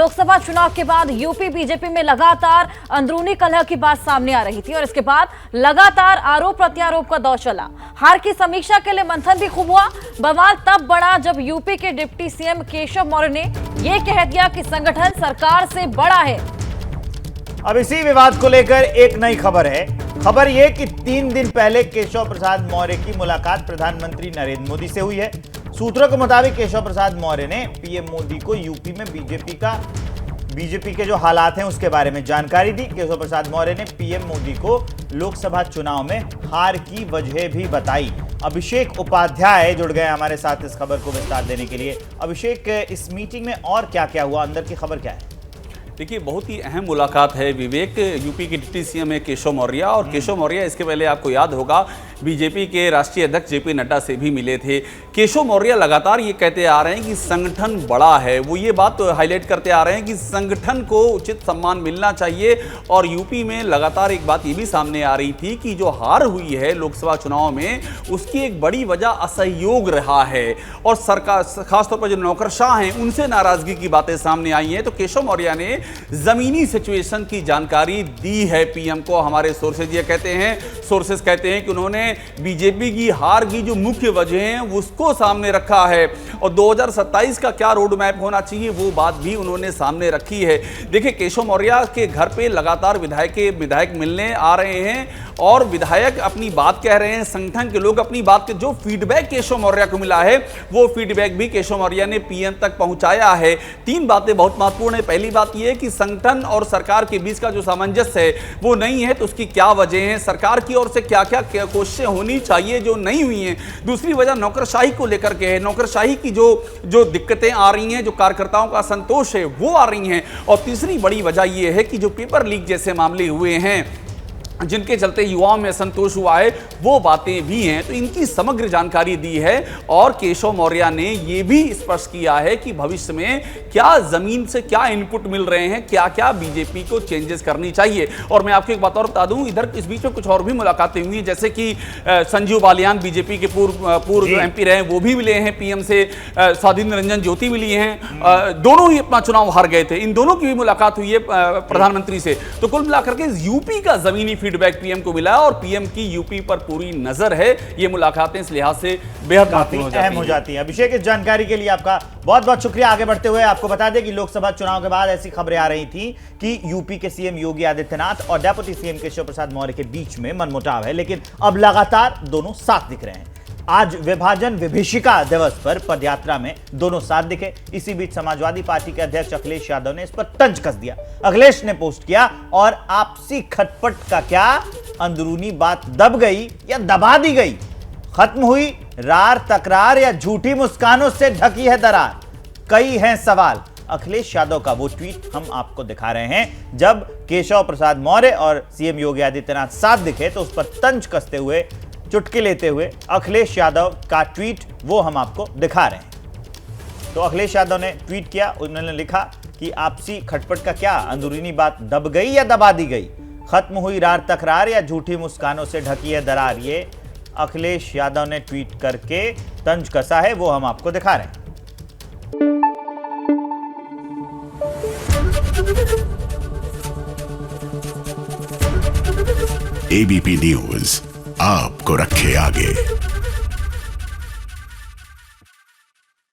लोकसभा चुनाव के बाद यूपी बीजेपी में लगातार अंदरूनी कलह की बात सामने आ रही थी और इसके बाद लगातार आरोप प्रत्यारोप का दौर चला। हार की समीक्षा के लिए मंथन भी खूब हुआ। बवाल तब बढ़ा जब यूपी के डिप्टी सीएम केशव मौर्य ने यह कह दिया कि संगठन सरकार से बड़ा है। अब इसी विवाद को लेकर एक नई खबर है। खबर यह कि 3 दिन पहले केशव प्रसाद मौर्य की मुलाकात प्रधानमंत्री नरेंद्र मोदी से हुई है। सूत्रों के मुताबिक केशव प्रसाद मौर्य ने पीएम मोदी को यूपी में बीजेपी के जो हालात हैं उसके बारे में जानकारी दी। केशव प्रसाद मौर्य ने पीएम मोदी को लोकसभा चुनाव में हार की वजह भी बताई। अभिषेक उपाध्याय जुड़ गए हमारे साथ इस खबर को विस्तार देने के लिए। अभिषेक, इस मीटिंग में और क्या क्या हुआ, अंदर की खबर क्या है? देखिए, बहुत ही अहम मुलाकात है विवेक। यूपी के डिप्टी सीएम है केशव मौर्य, और केशव मौर्य इसके पहले आपको याद होगा बीजेपी के राष्ट्रीय अध्यक्ष जेपी नड्डा से भी मिले थे। केशव मौर्य लगातार ये कहते आ रहे हैं कि संगठन बड़ा है। वो ये बात हाईलाइट करते आ रहे हैं कि संगठन को उचित सम्मान मिलना चाहिए। और यूपी में लगातार एक बात ये भी सामने आ रही थी कि जो हार हुई है लोकसभा चुनाव में, उसकी एक बड़ी वजह असहयोग रहा है। और सरकार, खासतौर पर जो नौकरशाह हैं, उनसे नाराजगी की बातें सामने आई हैं। तो केशव मौर्य ने जमीनी सिचुएशन की जानकारी दी है पीएम को। हमारे सोर्सेज ये कहते हैं कि उन्होंने बीजेपी की हार की जो मुख्य वजह हैं उसको सामने रखा है, और 2027 का क्या रोड मैप होना चाहिए वो बात भी उन्होंने सामने रखी है। देखिए, केशव मौर्य के घर पे लगातार विधायक मिलने आ रहे हैं और विधायक अपनी बात कह रहे हैं, संगठन के लोग अपनी बात के जो फीडबैक केशव मौर्य को मिला है वो फीडबैक भी केशव मौर्य ने पीएम तक पहुंचाया है। 3 बातें बहुत महत्वपूर्ण है। पहली बात यह है कि संगठन और सरकार के बीच का जो सामंजस्य है वो नहीं है, तो उसकी क्या वजह है, सरकार की ओर से क्या क्या कोशिशें होनी चाहिए जो नहीं हुई हैं। दूसरी वजह नौकरशाही को लेकर के है। नौकरशाही की जो दिक्कतें आ रही हैं, जो कार्यकर्ताओं का असंतोष है वो आ रही हैं। और तीसरी बड़ी वजह यह है कि जो पेपर लीक जैसे मामले हुए हैं जिनके चलते युवाओं में असंतोष हुआ है, वो बातें भी हैं। तो इनकी समग्र जानकारी दी है। और केशव मौर्य ने यह भी स्पष्ट किया है कि भविष्य में क्या जमीन से क्या इनपुट मिल रहे हैं, क्या क्या बीजेपी को चेंजेस करनी चाहिए। और मैं आपको एक बात और बता दूं, इधर इस बीच में कुछ और भी मुलाकातें हुई हैं, जैसे कि संजीव बालियान बीजेपी के पूर्व जो एमपी रहे वो भी मिले हैं पीएम से। साध्वी निरंजन ज्योति मिली हैं। दोनों ही अपना चुनाव हार गए थे। इन दोनों की भी मुलाकात हुई है प्रधानमंत्री से। तो कुल मिलाकर के यूपी का जमीनी फीडबैक पीएम को मिला और पीएम की यूपी पर पूरी नजर है। ये मुलाकातें इस लिहाज से बेहद अहम हो जाती हैं। अभिषेक, इस जानकारी के लिए आपका बहुत बहुत शुक्रिया। आगे बढ़ते हुए आपको बता दें कि लोकसभा चुनाव के बाद ऐसी खबरें आ रही थी कि यूपी के सीएम योगी आदित्यनाथ और डेप्यूटी सीएम केशव प्रसाद मौर्य के बीच में मनमुटाव है, लेकिन अब लगातार दोनों साथ दिख रहे हैं। आज विभाजन विभीषिका दिवस पर पदयात्रा में दोनों साथ दिखे। इसी बीच समाजवादी पार्टी के अध्यक्ष अखिलेश यादव ने इस पर तंज कस दिया। अखिलेश ने पोस्ट किया, और आपसी खटपट का क्या, अंदरूनी बात दब गई या दबा दी गई, खत्म हुई रार तकरार या झूठी मुस्कानों से ढकी है दरार, कई हैं सवाल। अखिलेश यादव का वो ट्वीट हम आपको दिखा रहे हैं। जब केशव प्रसाद मौर्य और सीएम योगी आदित्यनाथ साथ दिखे तो उस पर तंज कसते हुए, चुटकी लेते हुए अखिलेश यादव का ट्वीट वो हम आपको दिखा रहे हैं। तो अखिलेश यादव ने ट्वीट किया, उन्होंने लिखा कि आपसी खटपट का क्या, अंदरूनी बात दब गई या दबा दी गई, खत्म हुई रार तकरार या झूठी मुस्कानों से ढकी है दरार। ये अखिलेश यादव ने ट्वीट करके तंज कसा है, वो हम आपको दिखा रहे हैं। एबीपी न्यूज आपको रखे आगे।